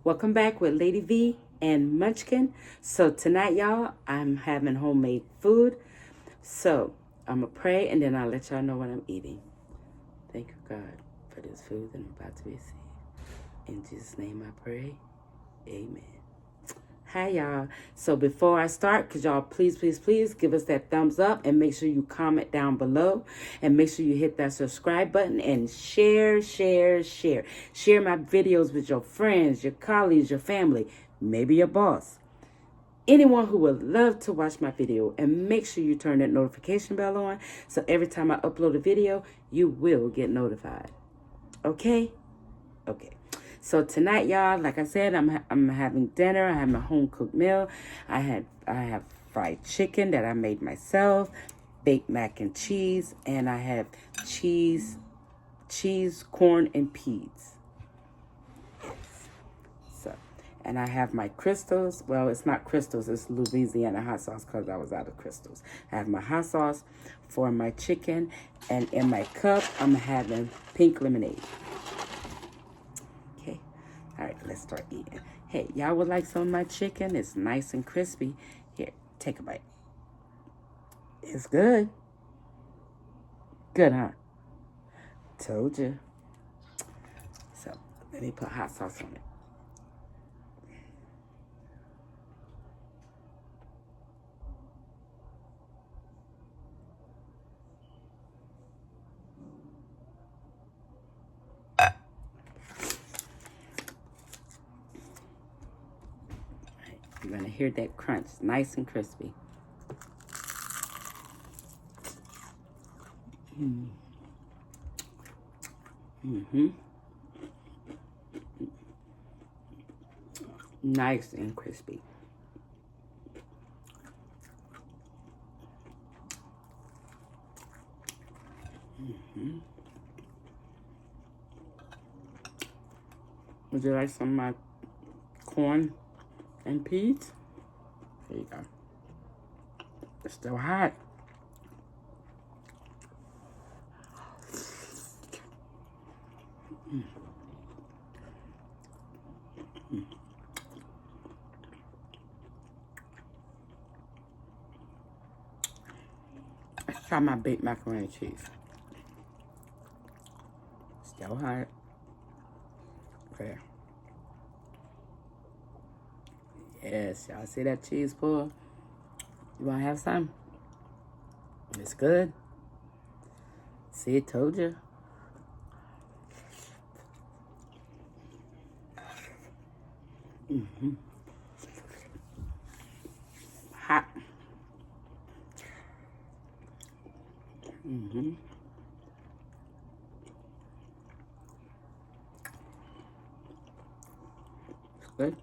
Welcome back with Lady V and Munchkin. So tonight, y'all, I'm having homemade food. So I'm going to pray and then I'll let y'all know what I'm eating. Thank you, God, for this food that I'm about to receive. In Jesus' name I pray. Amen. Hi, y'all. So before I start, could y'all please give us that thumbs up and make sure you comment down below and make sure you hit that subscribe button and share. Share my videos with your friends, your colleagues, your family, maybe your boss. Anyone who would love to watch my video, and make sure you turn that notification bell on so every time I upload a video, you will get notified. Okay? Okay. So tonight, y'all, like I said, I'm having dinner. I have a home cooked meal. I have fried chicken that I made myself, baked mac and cheese, and I have cheese, corn, and peas. So, and I have my crystals. Well, it's not crystals. It's Louisiana hot sauce because I was out of crystals. I have my hot sauce for my chicken, and in my cup, I'm having pink lemonade. All right, let's start eating. Hey, y'all would like some of my chicken? It's nice and crispy. Here, take a bite. It's good. Good, huh? Told you. So, let me put hot sauce on it. You're going to hear that crunch. Nice and crispy. Nice and crispy. Would you like some of my corn and peas? There you go. It's still hot. Let's try my baked macaroni and cheese. Still hot. Okay. Yes, y'all see that cheese pull? You want to have some? It's good. See, it told you. Hot. It's good.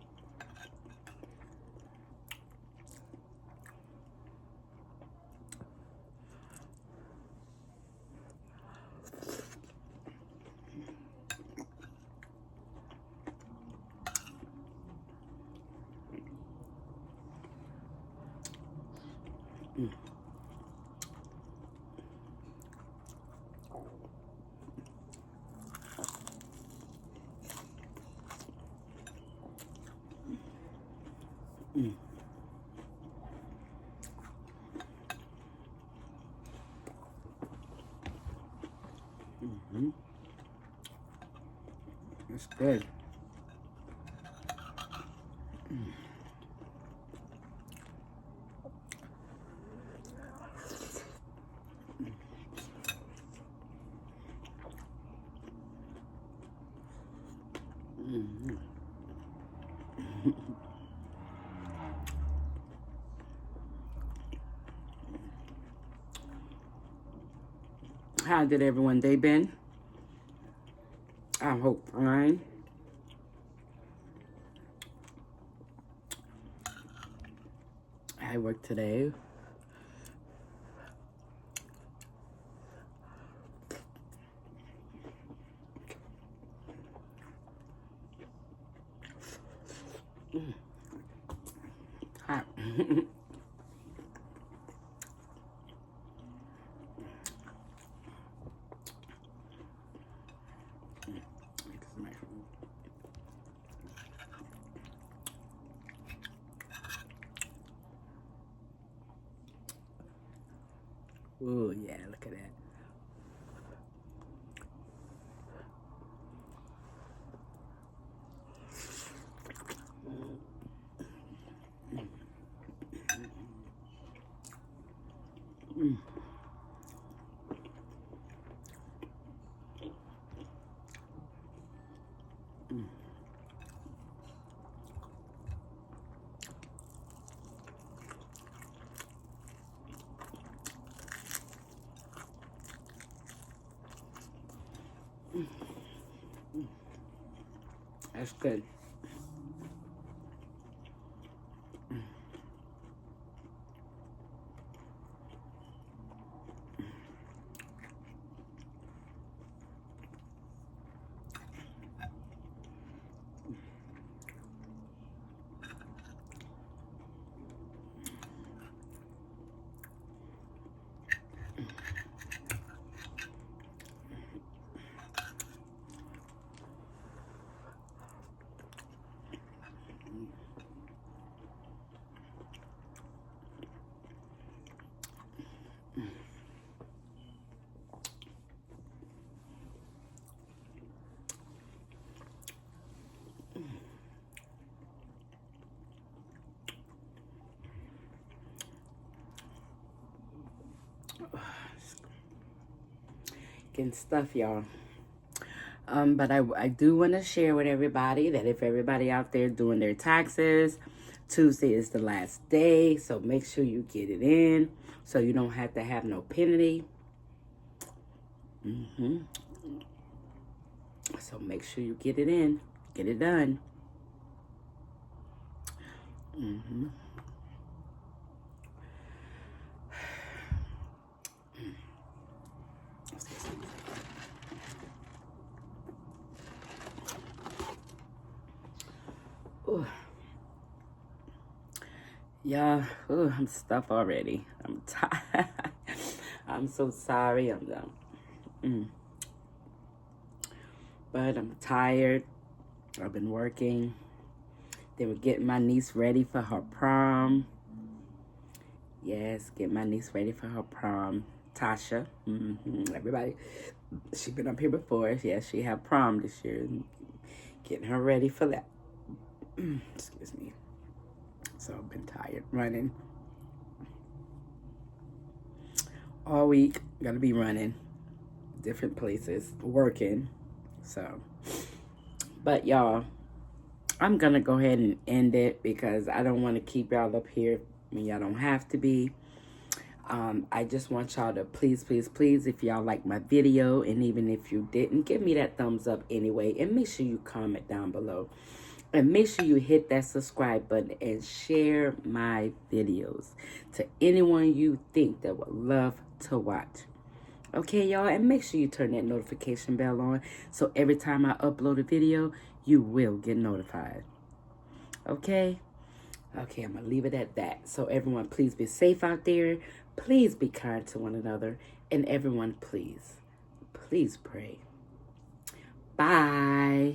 It's good. How did everyone day been? I hope fine. I worked today. Hot. Ooh, yeah, look at that. That's good. Getting stuff, y'all. But I do want to share with everybody that if everybody out there doing their taxes, Tuesday is the last day. So make sure you get it in so you don't have to have no penalty. So make sure you get it in. Get it done. Ooh. Yeah, ooh, I'm stuffed already. I'm tired. I'm so sorry. I'm done. But I'm tired. I've been working. Then we're getting my niece ready for her prom. Yes, get my niece ready for her prom. Tasha. Everybody, she been up here before. Yes, she had prom this year. Getting her ready for that. Excuse me. So I've been tired running all week. Gotta be running different places, working. So, but y'all, I'm gonna go ahead and end it because I don't want to keep y'all up here when y'all don't have to be. I just want y'all to please, if y'all like my video, and even if you didn't, give me that thumbs up anyway, and make sure you comment down below. And make sure you hit that subscribe button and share my videos to anyone you think that would love to watch. Okay, y'all? And make sure you turn that notification bell on so every time I upload a video, you will get notified. Okay? Okay, I'm going to leave it at that. So everyone, please be safe out there. Please be kind to one another. And everyone, please pray. Bye.